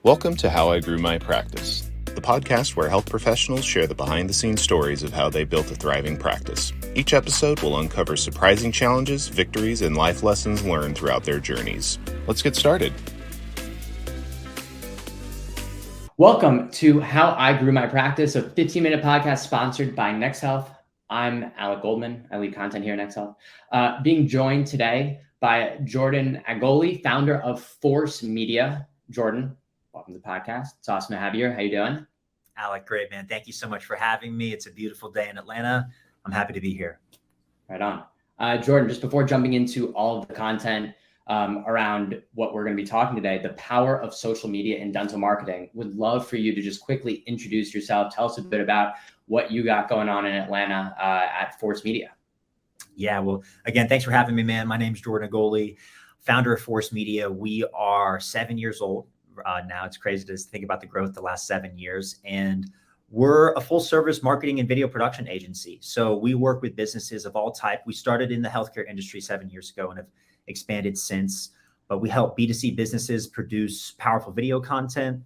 Welcome to How I Grew My Practice, the podcast where health professionals share the behind-the-scenes stories of how they built a thriving practice. Each episode will uncover surprising challenges, victories, and life lessons learned throughout their journeys. Let's get started. Welcome to How I Grew My Practice, a 15-minute podcast sponsored by Next Health. I'm Alec Goldman. I lead content here at Next Health. Being joined today by Jordan Agolli, founder of Force Media. Jordan, welcome to the podcast. It's awesome to have you here. How you doing? Alec, great, man. Thank you so much for having me. It's a beautiful day in Atlanta. I'm happy to be here. Right on. Jordan, just before jumping into all of the content around what we're going to be talking today, the power of social media in dental marketing, would love for you to just quickly introduce yourself. Tell us a bit about what you got going on in Atlanta at Force Media. Yeah, well, again, thanks for having me, man. My name's Jordan Agolli, founder of Force Media. We are 7 years old now. It's crazy to think about the growth the last 7 years. And we're a full service marketing and video production agency. So we work with businesses of all type. We started in the healthcare industry 7 years ago and have expanded since, but we help B2C businesses produce powerful video content.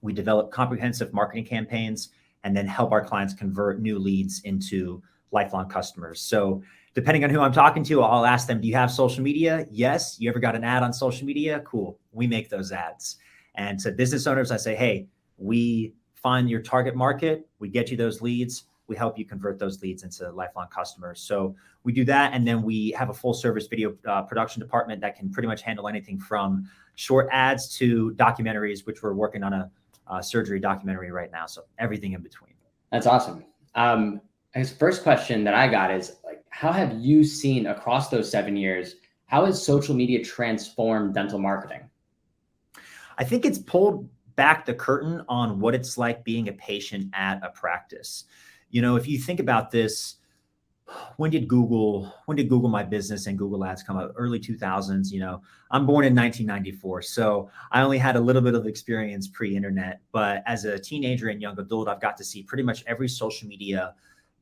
We develop comprehensive marketing campaigns and then help our clients convert new leads into lifelong customers. So depending on who I'm talking to, I'll ask them, do you have social media? Yes. You ever got an ad on social media? Cool. We make those ads. And to business owners, I say, hey, we find your target market. We get you those leads. We help you convert those leads into lifelong customers. So we do that. And then we have a full service video production department that can pretty much handle anything from short ads to documentaries, which we're working on a surgery documentary right now. So everything in between. That's awesome. I guess the first question that I got is, like, how have you seen across those 7 years, how has social media transformed dental marketing? I think it's pulled back the curtain on what it's like being a patient at a practice. You know, if you think about this, when did Google My Business and Google Ads come out? Early 2000s. You know, I'm born in 1994, so I only had a little bit of experience pre-internet. But as a teenager and young adult, I've got to see pretty much every social media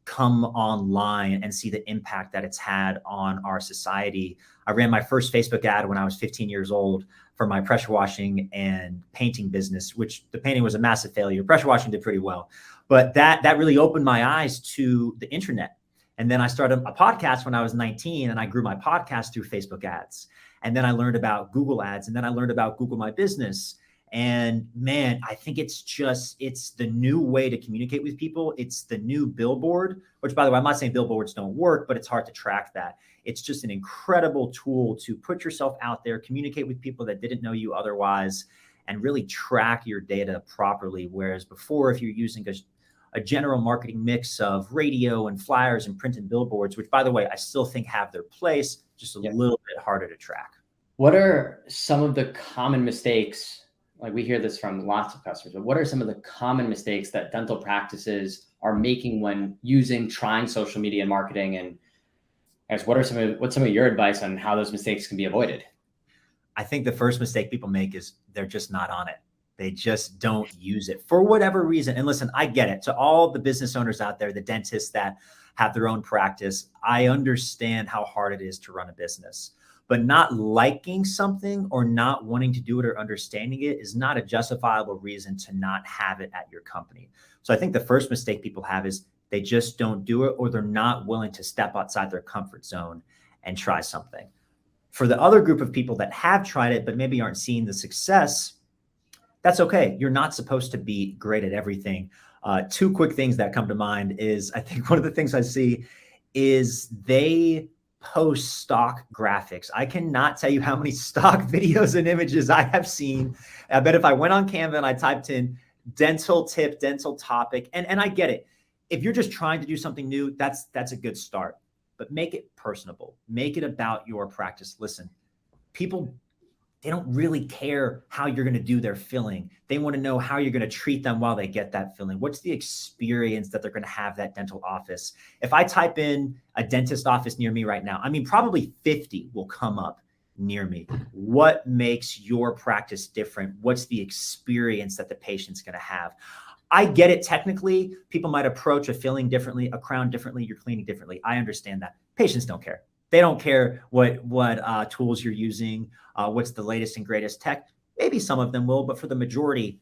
come online and see the impact that it's had on our society. I ran my first Facebook ad when I was 15 years old for my pressure washing and painting business, which the painting was a massive failure. Pressure washing did pretty well, but that really opened my eyes to the internet. And then I started a podcast when I was 19 and I grew my podcast through Facebook ads. And then I learned about Google ads, and then I learned about Google My Business. And man, I think it's the new way to communicate with people. It's the new billboard, which, by the way, I'm not saying billboards don't work, but it's hard to track that. It's just an incredible tool to put yourself out there, communicate with people that didn't know you otherwise, and really track your data properly. Whereas before, if you're using a general marketing mix of radio and flyers and print and billboards, which, by the way, I still think have their place, just a little bit harder to track. What are some of the common mistakes? Like, we hear this from lots of customers, but what are some of the common mistakes that dental practices are making when trying social media and marketing? And I guess what's some of your advice on how those mistakes can be avoided? I think the first mistake people make is they're just not on it. They just don't use it for whatever reason. And listen, I get it. To all the business owners out there, the dentists that have their own practice, I understand how hard it is to run a business. But not liking something or not wanting to do it or understanding it is not a justifiable reason to not have it at your company. So I think the first mistake people have is they just don't do it, or they're not willing to step outside their comfort zone and try something. For the other group of people that have tried it, but maybe aren't seeing the success, that's okay. You're not supposed to be great at everything. Two quick things that come to mind is, I think one of the things I see is they post stock graphics. I cannot tell you how many stock videos and images I have seen. I bet if I went on Canva and I typed in dental tip, dental topic, and I get it. If you're just trying to do something new, that's a good start, but make it personable. Make it about your practice. Listen, people, they don't really care how you're going to do their filling. They want to know how you're going to treat them while they get that filling. What's the experience that they're going to have that dental office? If I type in a dentist office near me right now, I mean, probably 50 will come up near me. What makes your practice different? What's the experience that the patient's going to have? I get it. Technically, people might approach a filling differently, a crown differently, you're cleaning differently. I understand that. Patients don't care. They don't care what tools you're using, what's the latest and greatest tech. Maybe some of them will, but for the majority,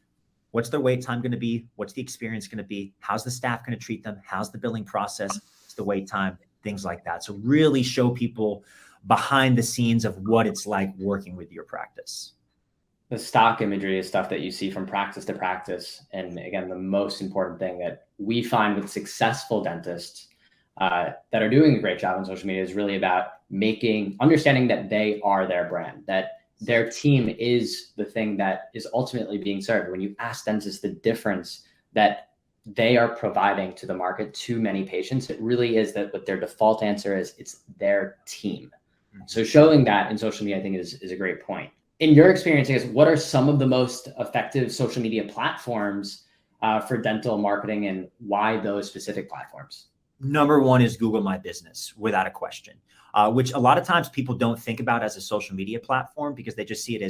what's their wait time going to be? What's the experience going to be? How's the staff going to treat them? How's the billing process? What's the wait time? Things like that. So really show people behind the scenes of what it's like working with your practice. The stock imagery is stuff that you see from practice to practice. And again, the most important thing that we find with successful dentists that are doing a great job on social media is really about understanding that they are their brand, that their team is the thing that is ultimately being served. When you ask dentists the difference that they are providing to the market to many patients, it really is that what their default answer is, it's their team. So showing that in social media, I think is a great point. In your experience, I guess, what are some of the most effective social media platforms for dental marketing, and why those specific platforms? Number one is Google My Business, without a question, which a lot of times people don't think about as a social media platform because they just see it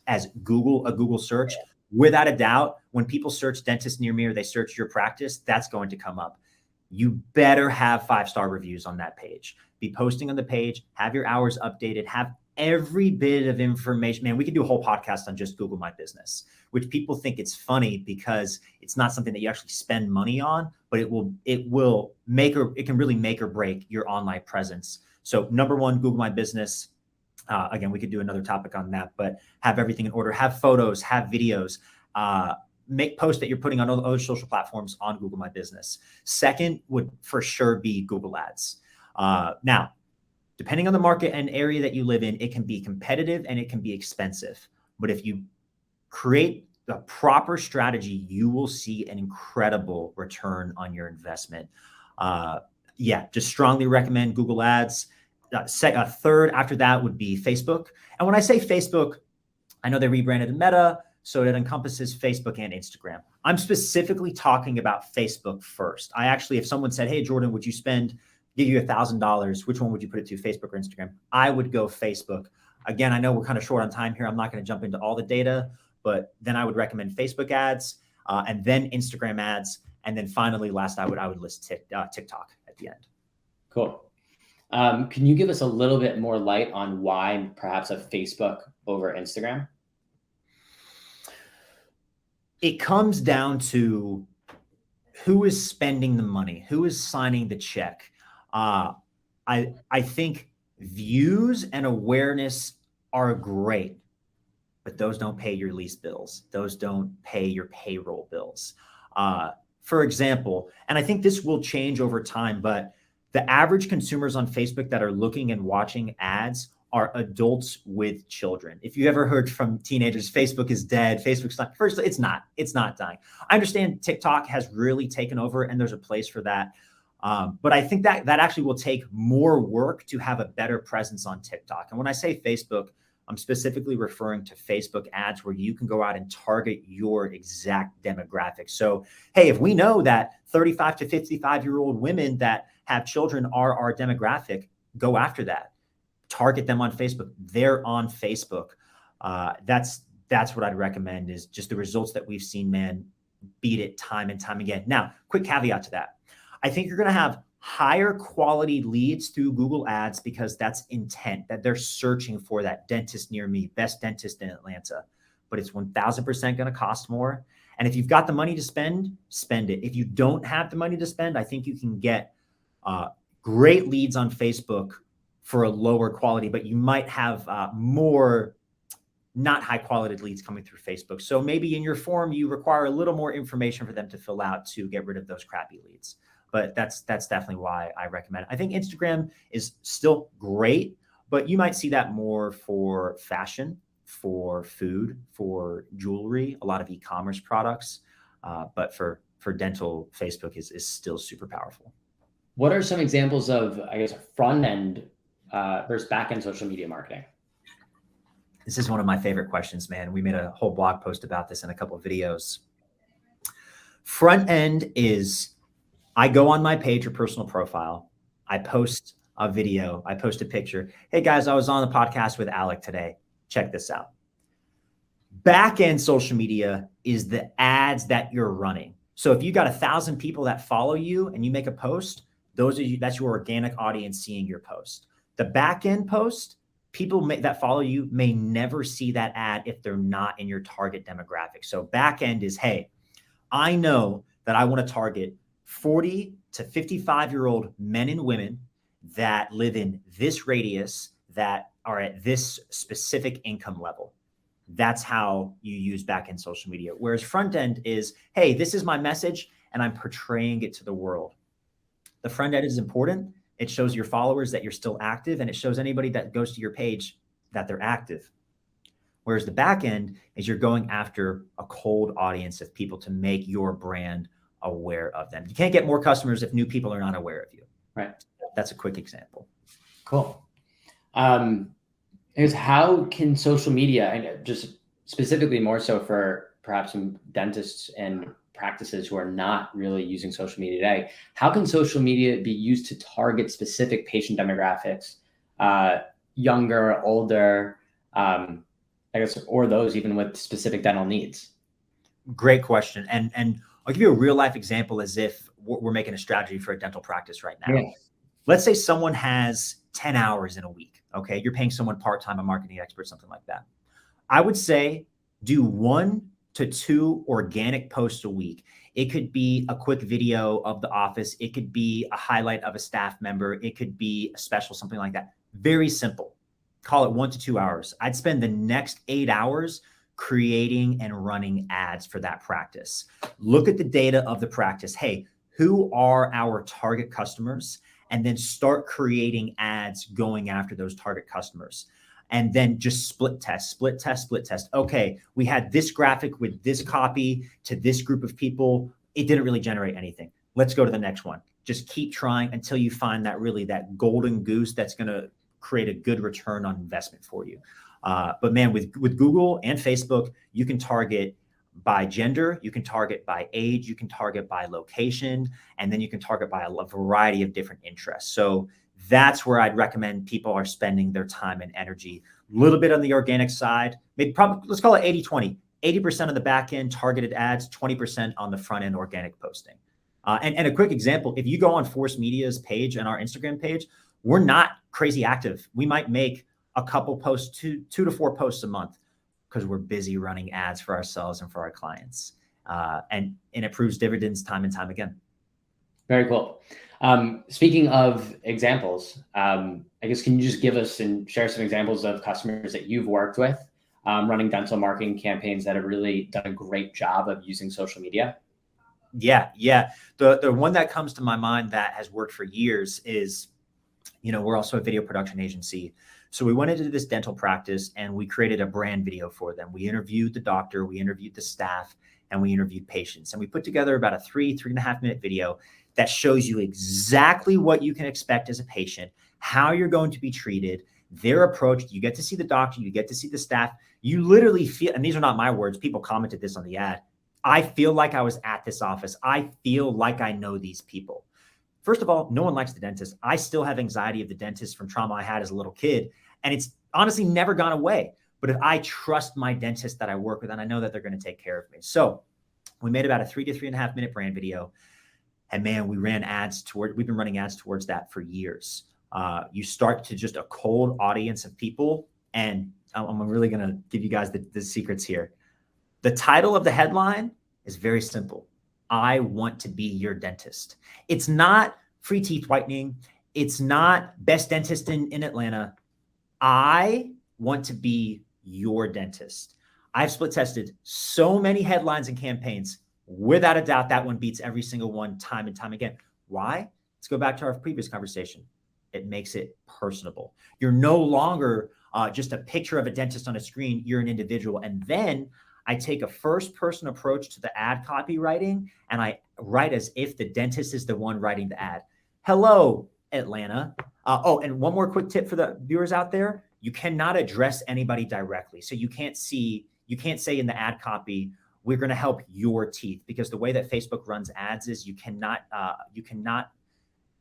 as a Google search. Without a doubt, when people search dentist near me or they search your practice, that's going to come up. You better have 5-star reviews on that page. Be posting on the page, have your hours updated, have every bit of information. Man, we could do a whole podcast on just Google My Business, which people think it's funny because it's not something that you actually spend money on, but it can really make or break your online presence. So number one, Google My Business. Again, we could do another topic on that, but have everything in order, have photos, have videos, make posts that you're putting on other social platforms on Google My Business. Second would for sure be Google Ads. Now, depending on the market and area that you live in, it can be competitive and it can be expensive. But if you create the proper strategy, you will see an incredible return on your investment. Just strongly recommend Google Ads. Third after that would be Facebook. And when I say Facebook, I know they rebranded to Meta, so it encompasses Facebook and Instagram. I'm specifically talking about Facebook first. If someone said, hey, Jordan, would you give you $1,000, which one would you put it to, Facebook or Instagram? I would go Facebook. Again, I know we're kind of short on time here. I'm not going to jump into all the data, but then I would recommend Facebook ads, and then Instagram ads. And then finally, last, I would list TikTok at the end. Cool. Can you give us a little bit more light on why perhaps a Facebook over Instagram? It comes down to who is spending the money, who is signing the check. I think views and awareness are great, but those don't pay your lease bills. Those don't pay your payroll bills. For example, and I think this will change over time, but the average consumers on Facebook that are looking and watching ads are adults with children. If you ever heard from teenagers, Facebook is dead, Facebook's not, first, it's not dying. I understand TikTok has really taken over and there's a place for that. But I think that actually will take more work to have a better presence on TikTok. And when I say Facebook, I'm specifically referring to Facebook ads where you can go out and target your exact demographic. So, hey, if we know that 35 to 55-year-old women that have children are our demographic, go after that. Target them on Facebook. They're on Facebook. That's what I'd recommend, is just the results that we've seen, man, beat it time and time again. Now, quick caveat to that. I think you're going to have higher quality leads through Google Ads because that's intent, that they're searching for that dentist near me, best dentist in Atlanta. But it's 1,000% going to cost more. And if you've got the money to spend, spend it. If you don't have the money to spend, I think you can get great leads on Facebook for a lower quality, but you might have more not high quality leads coming through Facebook. So maybe in your form, you require a little more information for them to fill out to get rid of those crappy leads. But that's definitely why I recommend it. I think Instagram is still great, but you might see that more for fashion, for food, for jewelry, a lot of e-commerce products. But for dental, Facebook is still super powerful. What are some examples of, I guess, front end versus back end social media marketing? This is one of my favorite questions, man. We made a whole blog post about this in a couple of videos. Front end is, I go on my page or personal profile. I post a video. I post a picture. Hey guys, I was on the podcast with Alec today. Check this out. Back end social media is the ads that you're running. So if you got 1,000 people that follow you and you make a post, that's your organic audience seeing your post. The back end post, people that follow you may never see that ad if they're not in your target demographic. So back end is, hey, I know that I want to target 40 to 55-year-old men and women that live in this radius, that are at this specific income level. That's how you use back-end social media. Whereas front end is, hey, this is my message and I'm portraying it to the world. The front end is important. It shows your followers that you're still active, and it shows anybody that goes to your page that they're active. Whereas the back end is you're going after a cold audience of people to make your brand aware of them. You can't get more customers if new people are not aware of you. Right. That's a quick example. Cool. Is how can social media, and just specifically more so for perhaps some dentists and practices who are not really using social media today, how can social media be used to target specific patient demographics, younger, older, I guess, or those even with specific dental needs? Great question. And I'll give you a real life example as if we're making a strategy for a dental practice right now. Yeah. Let's say someone has 10 hours in a week. Okay. You're paying someone part-time, a marketing expert, something like that. I would say do 1 to 2 organic posts a week. It could be a quick video of the office. It could be a highlight of a staff member. It could be a special, something like that. Very simple. Call it 1 to 2 hours. I'd spend the next 8 hours creating and running ads for that practice. Look at the data of the practice. Hey, who are our target customers? And then start creating ads going after those target customers. And then just split test. Okay, we had this graphic with this copy to this group of people. It didn't really generate anything. Let's go to the next one. Just keep trying until you find that golden goose that's going to create a good return on investment for you. But man, with Google and Facebook, you can target by gender, you can target by age, you can target by location, and then you can target by a variety of different interests. So that's where I'd recommend people are spending their time and energy. A little bit on the organic side, maybe probably, let's call it 80-20. 80% of the back end targeted ads, 20% on the front end organic posting. And a quick example, if you go on Force Media's page and our Instagram page, we're not crazy active. We might make a couple posts, two to four posts a month, because we're busy running ads for ourselves and for our clients. And it proves dividends time and time again. Very cool. Speaking of examples, I guess, can you just give us and share some examples of customers that you've worked with running dental marketing campaigns that have really done a great job of using social media? Yeah. The one that comes to my mind that has worked for years is, we're also a video production agency. So we went into this dental practice and we created a brand video for them. We interviewed the doctor, we interviewed the staff, and we interviewed patients. And we put together about a 3.5 minute video that shows you exactly what you can expect as a patient, how you're going to be treated, their approach. You get to see the doctor, you get to see the staff. You literally feel, and these are not my words, people commented this on the ad, I feel like I was at this office. I feel like I know these people. First of all, no one likes the dentist. I still have anxiety of the dentist from trauma I had as a little kid. And it's honestly never gone away. But if I trust my dentist that I work with, and I know that they're going to take care of me. So we made about a 3 to 3.5 minute brand video. And man, we've been running ads towards that for years. You start to just a cold audience of people. And I'm really going to give you guys the secrets here. The title of the headline is very simple. I want to be your dentist. It's not free teeth whitening. It's not best dentist in Atlanta. I want to be your dentist. I've split tested so many headlines and campaigns. Without a doubt, that one beats every single one time and time again. Why? Let's go back to our previous conversation. It makes it personable. You're no longer just a picture of a dentist on a screen. You're an individual. And then I take a first person approach to the ad copywriting, and I write as if the dentist is the one writing the ad. Hello, Atlanta. And one more quick tip for the viewers out there. You cannot address anybody directly. So you can't say in the ad copy, we're going to help your teeth, because the way that Facebook runs ads is you cannot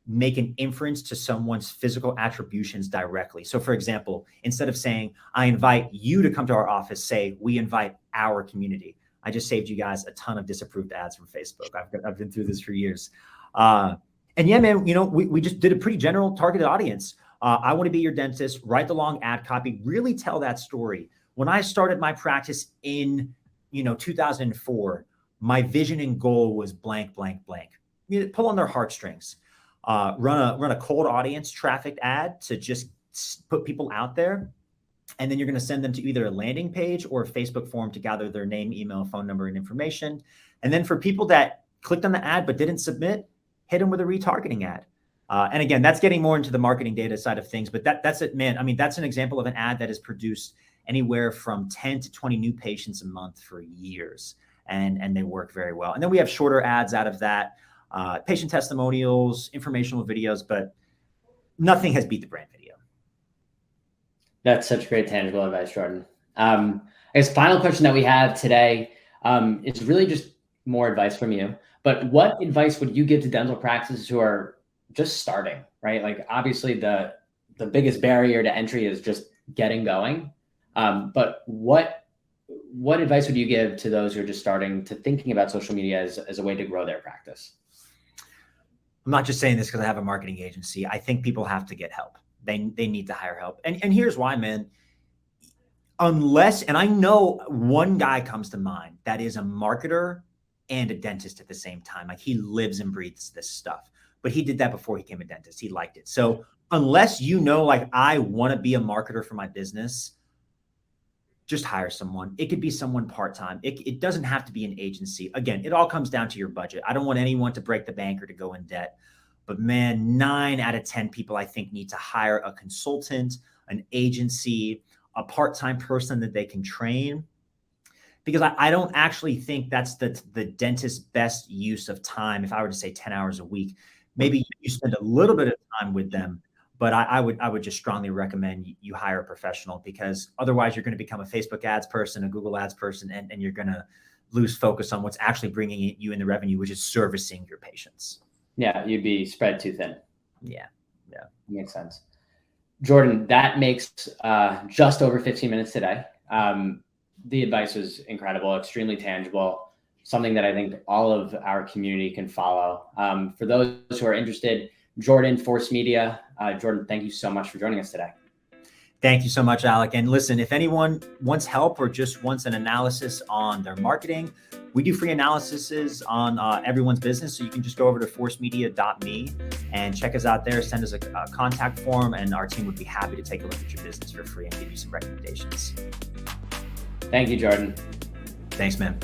make an inference to someone's physical attributions directly. So for example, instead of saying, I invite you to come to our office, say, we invite our community. I just saved you guys a ton of disapproved ads from Facebook. I've been through this for years. And yeah, man, we just did a pretty general targeted audience. I want to be your dentist. Write the long ad copy. Really tell that story. When I started my practice in 2004, my vision and goal was blank, blank, blank. Pull on their heartstrings. Run a cold audience trafficked ad to just put people out there. And then you're going to send them to either a landing page or a Facebook form to gather their name, email, phone number, and information. And then for people that clicked on the ad but didn't submit, hit them with a retargeting ad. And again, that's getting more into the marketing data side of things. But that's it, man. I mean, that's an example of an ad that has produced anywhere from 10 to 20 new patients a month for years. And they work very well. And then we have shorter ads out of that, patient testimonials, informational videos, but nothing has beat the brand video. That's such great tangible advice, Jordan. I guess final question that we have today is really just more advice from you. But what advice would you give to dental practices who are just starting, right? Like obviously the biggest barrier to entry is just getting going. But what advice would you give to those who are just starting to thinking about social media as a way to grow their practice? I'm not just saying this because I have a marketing agency. I think people have to get help. They need to hire help. And here's why, man. And I know one guy comes to mind that is a marketer and a dentist at the same time. Like he lives and breathes this stuff, but he did that before he became a dentist. He liked it. So unless like I want to be a marketer for my business, just hire someone. It could be someone part-time. It doesn't have to be an agency. Again, it all comes down to your budget. I don't want anyone to break the bank or to go in debt. But man, 9 out of 10 people I think need to hire a consultant, an agency, a part-time person that they can train. Because I don't actually think that's the dentist's best use of time. If I were to say 10 hours a week, maybe you spend a little bit of time with them. But I would just strongly recommend you hire a professional, because otherwise you're going to become a Facebook ads person, a Google ads person, and you're going to lose focus on what's actually bringing you in the revenue, which is servicing your patients. Yeah, you'd be spread too thin. Yeah. Makes sense. Jordan, that makes just over 15 minutes today. The advice was incredible, extremely tangible, something that I think all of our community can follow. For those who are interested, Jordan, Force Media. Jordan, thank you so much for joining us today. Thank you so much, Alec. And listen, if anyone wants help or just wants an analysis on their marketing, we do free analyses on everyone's business. So you can just go over to forcemedia.me and check us out there, send us a contact form, and our team would be happy to take a look at your business for free and give you some recommendations. Thank you, Jordan. Thanks, man.